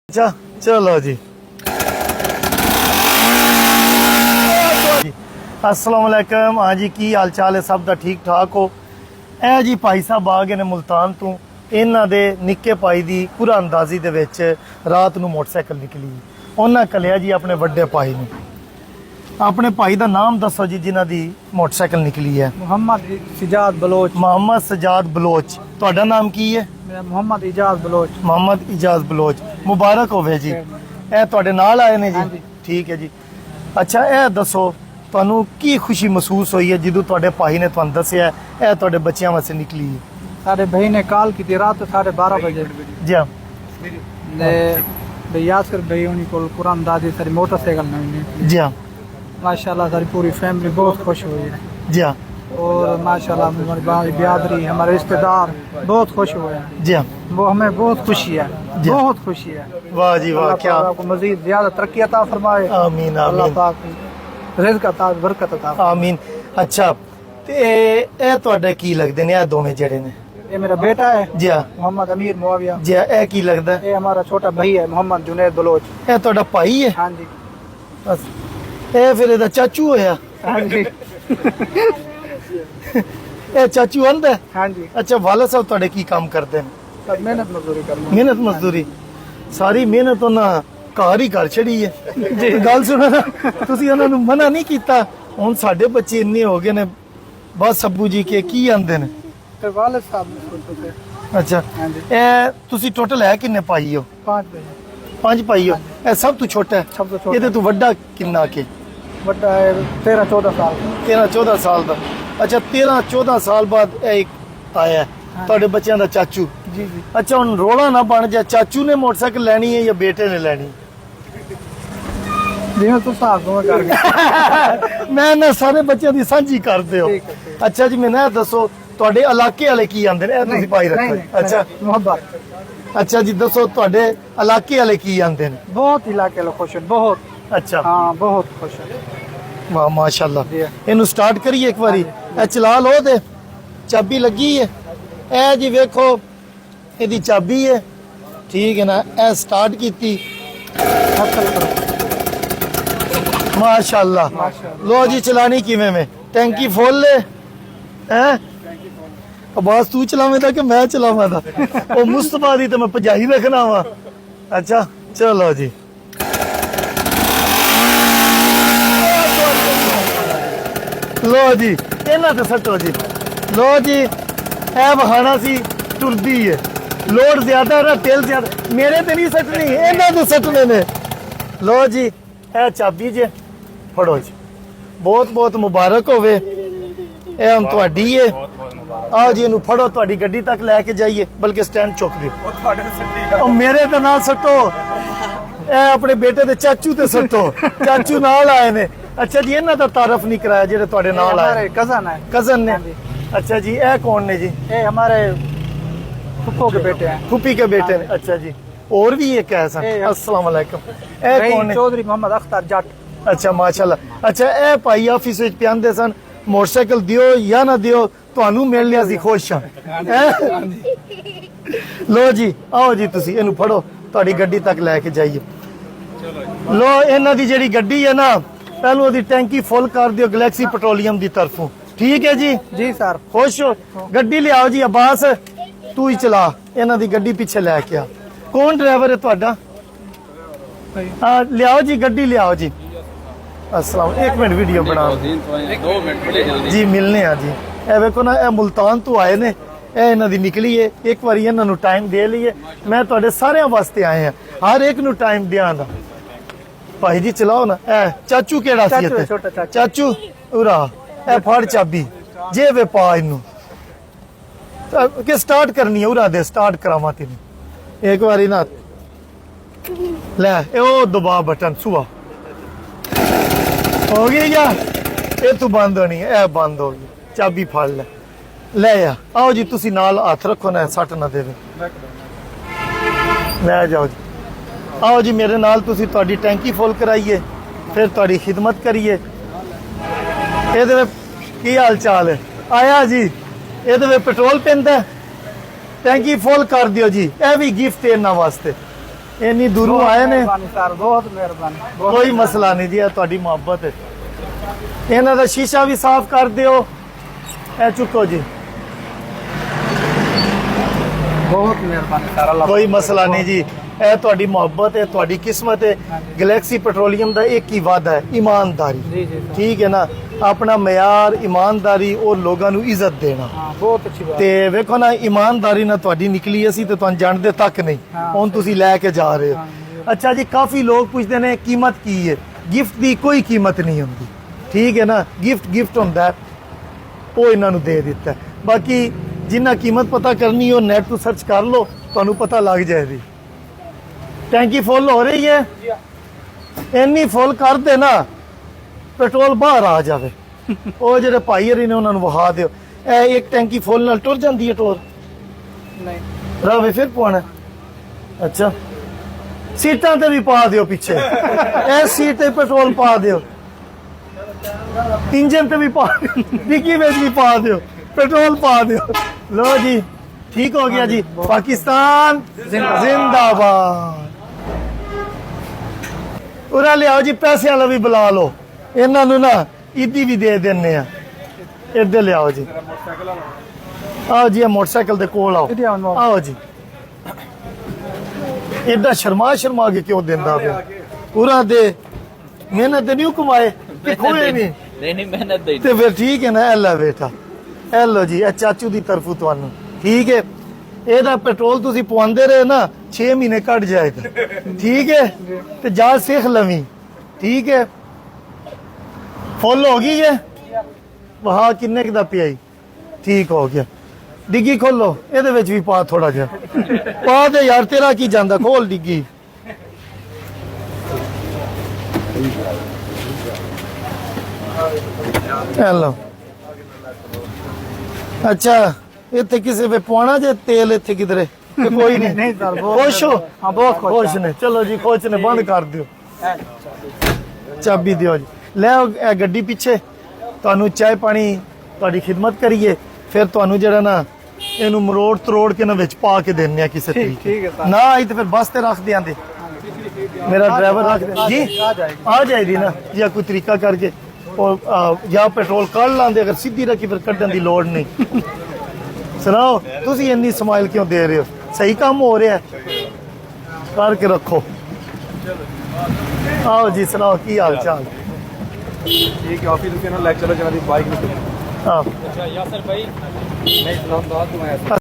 अच्छा चलो जी। अस्सलाम वालेकुम। हाँ जी, की हाल चाल है? सब दा ठीक ठाक हो? ए जी भाई साहब आ गए ने मुल्तान तो। इन्हां दे निक्के भाई दी कुरा अंदाजी दे विच रात नूं मोटरसाइकिल निकली। उन्हां कलिया जी अपने वड्डे भाई नूं। अपने भाई दा नाम दसो जी जिन्हां दी मोटरसाइकिल निकली है। मोहम्मद सिजाद बलोच। मोहम्मद सजाद बलोच। तुहाडा नाम की है? मेरा मोहम्मद इजाज बलोच। मोहम्मद इजाज बलोच। मुबारक होवे जी। ए तुहाडे नाल आए ने जी? ठीक है जी। अच्छा ए दसो ਤੁਹਾਨੂੰ ਕੀ ਖੁਸ਼ੀ ਮਹਿਸੂਸ ਹੋਈ ਹੈ ਜਦੋਂ ਤੁਹਾਡੇ ਭਾਈ ਨੇ ਤੁਹਾਨੂੰ ਦੱਸਿਆ ਇਹ ਤੁਹਾਡੇ ਬੱਚਿਆਂ ਵਾਸਤੇ ਨਿਕਲੀ ਹੈ? सारे भाई ने कॉल की थी रात 12:30 बजे। जी हाँ। यासर भाई उन्हीं को कुरान दादी सारी मोटरसाइकिल में जी हाँ। माशाल्लाह सारी पूरी फैमिली बहुत खुश हुई है। जी हाँ। और माशाल्लाह हमारी बिरादरी हमारे रिश्तेदार बहुत खुश हुए हैं। जी हाँ। वो हमें बहुत खुशी है, बहुत खुशी है। वाह जी वाह, क्या आपको मजीद ज्यादा तरक्की अता फरमाए। आमीन अल्लाह आमीन पाक रिज़्क़ अता बरकत अता। आमीन। अच्छा ते ਇਹ ਤੁਹਾਡੇ ਕੀ ਲੱਗਦੇ ਨੇ ਇਹ ਦੋਵੇਂ ਜਿਹੜੇ ਨੇ? ये मेरा बेटा है जी हाँ। मोहम्मद अमीर मुआविया। जी हाँ। ਇਹ ਕੀ ਲੱਗਦਾ? ये हमारा छोटा भाई है मोहम्मद जुनैद बलोच। ਇਹ ਤੁਹਾਡਾ ਭਾਈ ਹੈ? हाँ जी। ਬਸ ਇਹ ਫਿਰ ਇਹਦਾ ਚਾਚੂ ਹੋਇਆ? हाँ जी। ਇਹ ਚਾਚੂ ਆਂਦਾ? हाँ जी। ਅੱਛਾ ਵਾਲਾ ਸਾਹਿਬ ਤੁਹਾਡੇ ਕੀ ਕੰਮ ਕਰਦੇ ਨੇ? सब मेहनत मजदूरी करना। ਮਿਹਨਤ ਮਜ਼ਦੂਰੀ। ਸਾਰੀ ਮਿਹਨਤ ਉਹਨਾਂ ਘਰ ਹੀ ਕਰ ਛੜੀ ਹੈ ਜੀ। ਗੱਲ ਸੁਣੋ ਨਾ, ਤੁਸੀਂ ਉਹਨਾਂ ਨੂੰ ਮਨਾ ਨਹੀਂ ਕੀਤਾ। ਹੁਣ ਸਾਡੇ ਬੱਚੇ ਇੰਨੇ ਹੋ ਗਏ ਨੇ ਬਸ ਅੱਬੂ ਜੀ ਕੇ ਕੀ ਆਂਦੇ ਨੇ। फिर वालिद साहब ने सोचो थे। ਅੱਛਾ हाँ जी। ਇਹ ਤੁਸੀਂ ਟੋਟਲ ਹੈ ਕਿੰਨੇ ਭਾਈ ਹੋ? 5 भाई। 5 ਭਾਈ ਹੋ। ਇਹ ਸਭ ਤੋਂ ਛੋਟਾ ਹੈ? सब तो छोटा ਇਹਦੇ ਤੋਂ ਵੱਡਾ ਕਿੰਨਾ ਕੇ? बड़ा है 13-14 साल का। 13-14 ਸਾਲ ਦਾ। ਅੱਛਾ 13-14 ਸਾਲ ਬਾਅਦ ਇਹ ਇੱਕ ਆਇਆ ਹੈ, ਤੁਹਾਡੇ ਬੱਚਿਆਂ ਦਾ ਚਾਚੂ। जी जी। ਅੱਛਾ ਹੁਣ ਰੋਲਾ ਨਾ ਬਣ ਜਾ, ਚਾਚੂ ਨੇ ਮੋਟਰਸਾਈਕਲ ਲੈਣੀ ਹੈ ਜਾਂ ਬੇਟੇ ਨੇ ਲੈਣੀ? जिन्हें तो साहब दोनों कर गए। ਮੈਂ ਨਾ ਸਾਰੇ ਬੱਚਿਆਂ ਦੀ ਸਾਂਝੀ ਕਰਦੇ ਹੋ। ਠੀਕ ਹੈ। ਅੱਛਾ ਜੀ ਮੈਨੂੰ ਇਹ ਦੱਸੋ ਤੁਹਾਡੇ ਇਲਾਕੇ ਵਾਲੇ ਕੀ ਆਂਦੇ ਨੇ? ਇਹ ਤੁਸੀਂ ਪਾਈ ਰੱਖੋ। ਅੱਛਾ मोहब्बत। ਅੱਛਾ ਜੀ ਦੱਸੋ ਤੁਹਾਡੇ ਇਲਾਕੇ ਵਾਲੇ ਕੀ ਆਂਦੇ ਨੇ? बहुत इलाके लोग खुश हैं, बहुत। ਅੱਛਾ हाँ बहुत खुश है। ਵਾਹ ਮਾਸ਼ਾਅੱਲਾ। ਜੀ। ਇਹਨੂੰ ਸਟਾਰਟ ਕਰੀਏ ਇੱਕ ਵਾਰੀ। ਇਹ ਚਲਾ ਲਓ ਤੇ ਚਾਬੀ ਲੱਗੀ ਹੈ। ਇਹ ਜੀ ਵੇਖੋ ਇਹਦੀ ਚਾਬੀ ਹੈ, ਠੀਕ ਹੈ ਨਾ? ਇਹ ਸਟਾਰਟ ਕੀਤੀ ਮਾਸ਼ਾਅੱਲਾ। ਲੋ ਜੀ ਚਲਾਣੀ ਕਿਵੇਂ ਮੈਂ? ਟੈਂਕੀ ਫੁੱਲ ਹੈ ਹੈ? ਬਸ ਤੂੰ ਚਲਾਵੇਂਦਾ ਕਿ ਮੈਂ ਚਲਾਵਾਂਦਾ? ਉਹ ਮੁਸਤਫਾ ਦੀ ਤੇ ਮੈਂ ਭਜਾਈ ਰੱਖਣਾ ਵਾ। ਅੱਛਾ ਚਲੋ ਜੀ। ਲੋ ਜੀ ਇਹਨਾਂ ਤੇ ਸੱਟੋ ਜੀ। ਲੋ ਜੀ ਇਹ ਬਹਾਨਾ ਸੀ ਟੁਰਦੀ ਹੈ। ਲੋਡ ਜ਼ਿਆਦਾ ਨਾ ਤੇਲ ਜ਼ਿਆਦਾ। ਮੇਰੇ ਤੇ ਨਹੀਂ ਸੱਟਣੀ, ਇਹਨਾਂ ਤੇ ਸੱਟਣੇ ਨੇ। ਲੋ ਜੀ ਇਹ ਚਾਬੀ ਜੇ ਫੜੋ ਜੀ। ਬਹੁਤ ਬਹੁਤ ਮੁਬਾਰਕ ਹੋਵੇ। ਇਹ ਹੁਣ ਤੁਹਾਡੀ ਹੈ। ਆਓ ਜੀ ਇਹਨੂੰ ਫੜੋ, ਤੁਹਾਡੀ ਗੱਡੀ ਤੱਕ ਲੈ ਕੇ ਜਾਈਏ, ਬਲਕਿ ਸਟੈਂਡ ਚੁੱਕ ਦਿਓ। ਉਹ ਮੇਰੇ ਤੇ ਨਾਲ ਸੱਟੋ, ਇਹ ਆਪਣੇ ਬੇਟੇ ਦੇ ਚਾਚੂ ਤੇ ਸੱਟੋ। ਚਾਚੂ ਨਾਲ ਆਏ ਨੇ। ਅੱਛਾ ਜੀ ਇਹਨਾਂ ਦਾ ਤਾਰਫ ਨਹੀਂ ਕਰਾਇਆ ਜਿਹੜੇ ਤੁਹਾਡੇ ਨਾਲ ਆਏ? हमारे कजन है। ਕਜ਼ਨ ਨੇ। ਅੱਛਾ ਜੀ ਇਹ ਕੌਣ ਨੇ ਜੀ? ये हमारे फुफ्फो के बेटे हैं। ਫੁੱਫੀ ਕੇ ਬੇਟੇ ਨੇ। ਅੱਛਾ ਜੀ और भी एक है सन। अस्सलाम वालेकुम। ਇਹ रईस ਕੌਣ ਨੇ? चौधरी मोहम्मद अख्तर जट। ਅੱਛਾ ਮਾਸ਼ਾਅੱਲਾ। ਅੱਛਾ ਇਹ ਭਾਈ ਆਫਿਸ ਵਿੱਚ ਪਿਆਂਦੇ ਸਨ ਮੋਟਰਸਾਈਕਲ ਦਿਓ ਜਾਂ ਨਾ ਦਿਓ, ਤੁਹਾਨੂੰ ਮਿਲ ਲਿਆ ਸੀ ਖੁਸ਼ ਹਾਂ। ਲੋ ਜੀ ਆਓ ਜੀ ਤੁਸੀਂ ਇਹਨੂੰ ਫੜੋ, ਤੁਹਾਡੀ ਗੱਡੀ ਤੱਕ ਲੈ ਕੇ ਜਾਈਏ। ਲੋ ਇਹਨਾਂ ਦੀ ਜਿਹੜੀ ਗੱਡੀ ਹੈ ਨਾ, ਪਹਿਲਾਂ ਉਹਦੀ ਟੈਂਕੀ ਫੁੱਲ ਕਰ ਦਿਓ ਗੈਲੈਕਸੀ ਪੈਟਰੋਲੀਅਮ ਦੀ ਤਰਫੋਂ। ਠੀਕ ਹੈ ਜੀ? जी सर। ਖੁਸ਼ ਹੋ? ਗੱਡੀ ਲਿਆਓ ਜੀ ਅਬਾਸ, ਤੂੰ ਹੀ ਚਲਾ। ਇਹਨਾਂ ਦੀ ਗੱਡੀ ਪਿੱਛੇ ਲੈ ਕੇ ਆ। ਕੌਣ ਡਰਾਈਵਰ ਹੈ ਤੁਹਾਡਾ? ਹਾਂ ਲਿਆਓ ਜੀ ਗੱਡੀ ਲਿਆਓ ਜੀ। अस्सलाम। एक मिनट वीडियो बना 2 ਮਿੰਟ ਬੜੇ ਜਲਦੀ जी मिलने आ जी। ਇਹ ਵੇਖੋ ਨਾ ਇਹ ਮੁਲਤਾਨ ਤੋਂ ਆਏ ਨੇ, ਇਹ ਇਹਨਾਂ ਦੀ ਨਿਕਲੀ ਹੈ। ਇੱਕ ਵਾਰੀ ਇਹਨਾਂ ਨੂੰ ਟਾਈਮ ਦੇ ਲਈਏ। ਮੈਂ ਤੁਹਾਡੇ ਸਾਰਿਆਂ ਵਾਸਤੇ ਆਏ ਆ, ਹਰ ਇੱਕ ਨੂੰ ਟਾਈਮ ਦਿਆਂ ਦਾ। ਭਾਈ ਜੀ ਚਲਾਓ ਨਾ। ਇਹ ਚਾਚੂ ਕਿਹੜਾ ਸੀ चाचू है, ਇੱਥੇ? छोटा चाचू। ਚਾਚੂ ਉਰਾ ਇਹ ਫੜ ਚਾਬੀ ਜੇ ਵੇ ਪਾ ਇਹਨੂੰ ਕਿ ਸਟਾਰਟ ਕਰਨੀ ਹੈ। ਉਰਾ ਦੇ ਸਟਾਰਟ ਕਰਾਵਾਂ ਤੈਨੂੰ ਇੱਕ ਵਾਰੀ ਨਾ। ਲੈ ਇਹ ਉਹ ਦਬਾ ਬਟਨ ਸੁਆ ਹੋ ਗਈ ਜਾਂ ਇਹ ਤੂੰ ਬੰਦ ਹੋਣੀ ਹੈ? ਇਹ ਬੰਦ ਹੋ ਗਈ। ਚਾਬੀ ਫੜ ਲੈ। ਲੈ ਆ। ਆਓ ਜੀ ਤੁਸੀਂ ਨਾਲ ਹੱਥ ਰੱਖੋ ਨਾ, ਸੱਟ ਨਾ ਦੇਵੇ। ਲੈ ਜਾਓ ਜੀ। ਆਓ ਜੀ ਮੇਰੇ ਨਾਲ ਤੁਸੀਂ ਤੁਹਾਡੀ ਟੈਂਕੀ ਫੁੱਲ ਕਰਾਈਏ, ਫਿਰ ਤੁਹਾਡੀ ਖਿਦਮਤ ਕਰੀਏ। ਇਹਦੇ ਵਿੱਚ ਕੀ ਹਾਲ ਚਾਲ ਹੈ? ਆਇਆ ਜੀ ਇਹਦੇ ਵਿੱਚ ਪੈਟਰੋਲ ਪੈਂਦਾ, ਟੈਂਕੀ ਫੁੱਲ ਕਰ ਦਿਓ ਜੀ। ਇਹ ਵੀ ਗਿਫਟ ਹੈ ਇਹਨਾਂ ਵਾਸਤੇ। ਇੰਨੀ ਦੂਰੋਂ ਆਏ ਨੇ। मेहरबानी सर, बहुत मेहरबानी। ਕੋਈ ਮਸਲਾ ਨਹੀਂ ਜੀ, ਇਹ ਤੁਹਾਡੀ ਮੁਹੱਬਤ ਹੈ। ਇਹਨਾਂ ਦਾ ਸ਼ੀਸ਼ਾ ਵੀ ਸਾਫ਼ ਕਰ ਦਿਓ। ਇਹ ਚੁੱਕੋ ਜੀ, बहुत मेहरबानी सर, अल्लाह ਕੋਈ ਮਸਲਾ ਨਹੀਂ ਜੀ। ਇਹ ਤੁਹਾਡੀ ਮੁਹੱਬਤ ਹੈ, ਤੁਹਾਡੀ ਕਿਸਮਤ ਹੈ। ਗੈਲੈਕਸੀ ਪੈਟਰੋਲੀਅਮ ਦਾ ਇੱਕ ਹੀ ਵਾਅਦਾ ਹੈ, ਇਮਾਨਦਾਰੀ। जी जी सर। ਠੀਕ ਹੈ ਨਾ, ਆਪਣਾ ਮਿਆਰ ਇਮਾਨਦਾਰੀ ਔਰ ਲੋਕਾਂ ਨੂੰ ਇੱਜ਼ਤ ਦੇਣਾ। हाँ, बहुत अच्छी बात। ਤੇ ਵੇਖੋ ਨਾ, ਇਮਾਨਦਾਰੀ ਨਾਲ ਤੁਹਾਡੀ ਨਿਕਲੀ, ਅਸੀਂ ਤੇ ਤੁਹਾਨੂੰ ਜਾਣਦੇ ਤੱਕ ਨਹੀਂ, ਹਾਂ। ਹੁਣ ਤੁਸੀਂ ਲੈ ਕੇ ਜਾ ਰਹੇ ਹੋ। ਹਾਂ। ਅੱਛਾ ਜੀ, ਕਾਫੀ ਲੋਕ ਪੁੱਛਦੇ ਨੇ ਕੀਮਤ ਕੀ ਹੈ। ਗਿਫਟ ਦੀ ਕੋਈ ਕੀਮਤ ਨਹੀਂ ਹੁੰਦੀ, ਠੀਕ ਹੈ ਨਾ। ਗਿਫਟ ਹੁੰਦਾ ਹੈ, ਉਹ ਇਹਨਾਂ ਨੂੰ ਦੇ ਦਿੱਤਾ ਹੈ। ਬਾਕੀ ਜਿੰਨਾ ਕੀਮਤ ਪਤਾ ਕਰਨੀ ਉਹ ਨੈਟ ਤੋਂ ਸਰਚ ਕਰ ਲਓ, ਤੁਹਾਨੂੰ ਪਤਾ ਲੱਗ ਜਾਏਗੀ। ਟੈਂਕੀ ਫੁੱਲ ਹੋ ਰਹੀ ਹੈ, ਇੰਨੀ ਫੁੱਲ ਕਰ ਦੇ ਨਾ ਪੈਟਰੋਲ ਬਾਹਰ ਆ ਜਾਵੇ। ਉਹ ਜਿਹੜੇ ਭਾਈ ਹਰੀ ਨੇ ਉਹਨਾਂ ਨੂੰ ਵਹਾ ਦਿਓ। ਇਹ ਇੱਕ ਟੈਂਕੀ ਫੁੱਲ ਨਾਲ ਟੁਰ ਜਾਂਦੀ ਹੈ ਟੋਰ नहीं ਰਾਵੇ ਫਿਰ ਪਵਾਉਣਾ। ਅੱਛਾ, ਸੀਟਾਂ ਤੇ ਵੀ ਪਾ ਦਿਓ ਪਿੱਛੇ, ਇਹ ਸੀਟ ਤੇ ਪੈਟਰੋਲ ਪਾ ਦਿਓ, ਇੰਜਨ ਤੇ ਵੀ ਪਾ ਦਿਓ, ਡਿੱਗੀ ਵਿੱਚ ਵੀ ਪਾ ਦਿਓ, ਪੈਟਰੋਲ ਪਾ ਦਿਓ। ਲੋ ਜੀ, ਠੀਕ ਹੋ ਗਿਆ ਜੀ। ਪਾਕਿਸਤਾਨ ਜ਼ਿੰਦਾਬਾਦ। ਉਰਾ ਲਿਆਓ ਜੀ, ਪੈਸੇ ਵਾਲਾ ਵੀ ਬੁਲਾ ਲਓ, ਇਹਨਾਂ ਨੂੰ ਨਾ ਈਦੀ ਵੀ ਦੇ ਦਿੰਨੇ ਆ। ਇੱਧਰ ਲਿਆਓ ਜੀ, ਆਓ ਜੀ, ਇਹ ਮੋਟਰਸਾਈਕਲ ਦੇ ਕੋਲ ਆਓ। इधर आओ ना। ਆਓ ਜੀ। ਏਦਾਂ ਸ਼ਰਮਾ ਕੇ ਕਿਉਂ ਦਿੰਦਾ ਪਿਆ? ਪੂਰਾ ਦੇ, ਮਿਹਨਤ ਨਹੀਂ ਕਮਾਏ ਕਿ ਖੋਏ ਨਹੀਂ। नहीं मेहनत नहीं ਤੇ ਫਿਰ ਠੀਕ ਹੈ ਨਾ। ਇਹ ਲੈ ਬੇਟਾ, ਇਹ ਲੋ ਜੀ, ਇਹ ਚਾਚੂ ਦੀ ਤਰਫੋਂ ਤੁਹਾਨੂੰ, ਠੀਕ ਹੈ। ਇਹਦਾ ਪੈਟਰੋਲ ਤੁਸੀਂ ਪਵਾਉਂਦੇ ਰਹੇ ਨਾ, 6 ਮਹੀਨੇ ਕੱਢ ਜਾਏਗਾ, ਠੀਕ ਹੈ। ਤੇ ਜਾ ਸਿੱਖ ਲਵੀਂ, ਠੀਕ ਹੈ। ਫੁੱਲ ਹੋ ਗਈ ਹੈ, ਵਹਾ ਕਿੰਨੇ ਕੁ ਦਾ ਪਿਆ ਈ? ਠੀਕ ਹੋ ਗਿਆ। ਡਿੱਗੀ ਖੋਲੋ, ਇਹਦੇ ਵਿੱਚ ਵੀ ਪਾ ਥੋੜਾ ਜਿਹਾ, ਪਾ ਦੇ ਯਾਰ, ਤੇਰਾ ਕੀ ਜਾਂਦਾ, ਖੋਲ ਡਿੱਗੀ। ਹੈਲੋ, ਅੱਛਾ, ਇੱਥੇ ਕਿਸੇ ਵੇ ਪਵਾਉਣਾ ਜੇ ਤੇਲ ਇੱਥੇ ਕਿਧਰੇ? ਤੇ ਕੋਈ ਨਹੀਂ। नहीं सर, बहुत ਖੁਸ਼ ਹੋ? हाँ, बहुत खुश ਖੁਸ਼ ਨੇ, ਚਲੋ ਜੀ, ਖੁਸ਼ ਨੇ, ਬੰਦ ਕਰ ਦਿਓ, ਚਾਬੀ ਦਿਓ ਜੀ। ਲੈ ਆਓ ਇਹ ਗੱਡੀ ਪਿੱਛੇ, ਤੁਹਾਨੂੰ ਚਾਹ ਪਾਣੀ ਤੁਹਾਡੀ ਖਿਦਮਤ ਕਰੀਏ, ਫਿਰ ਤੁਹਾਨੂੰ ਜਿਹੜਾ ਨਾ ਇਹਨੂੰ ਮਰੋੜ ਤਰੋੜ ਕੇ ਨਾ ਵਿੱਚ ਪਾ ਕੇ ਦਿੰਨੇ ਆ ਕਿਸੇ ठीक है ਤਰੀਕੇ सर। ਨਾ। ਆਈ ਤੇ ਫਿਰ ਬੱਸ ਤੇ ਰੱਖ ਦਿਆਂਦੇ, ਮੇਰਾ ਡਰਾਈਵਰ ਰੱਖ ਦੇ ਜੀ। आ जाएगी। ਆ ਜਾਏਗੀ ਨਾ, ਜਾਂ ਕੋਈ ਤਰੀਕਾ ਕਰਕੇ ਉਹ ਜਾਂ ਪੈਟਰੋਲ ਕੱਢ ਲਾਂਦੇ, ਅਗਰ ਸਿੱਧੀ ਰੱਖੀ ਫਿਰ ਕੱਢਣ ਦੀ ਲੋੜ ਨਹੀਂ। ਸੁਣਾਓ, ਤੁਸੀਂ ਇੰਨੀ ਸਮਾਈਲ ਕਿਉਂ ਦੇ ਰਹੇ ਹੋ? ਸਹੀ ਕੰਮ ਹੋ ਰਿਹਾ ਹੈ, ਕਰਕੇ ਰੱਖੋ। ਆਓ ਜੀ, ਸੁਣਾਓ ਕੀ ਹਾਲ ਚਾਲ? ठीक है, ऑफिस के ना लेक्चर चला दी बाइक में। ਆਹ अच्छा यासर भाई मैं इस्लामाबाद में आया था।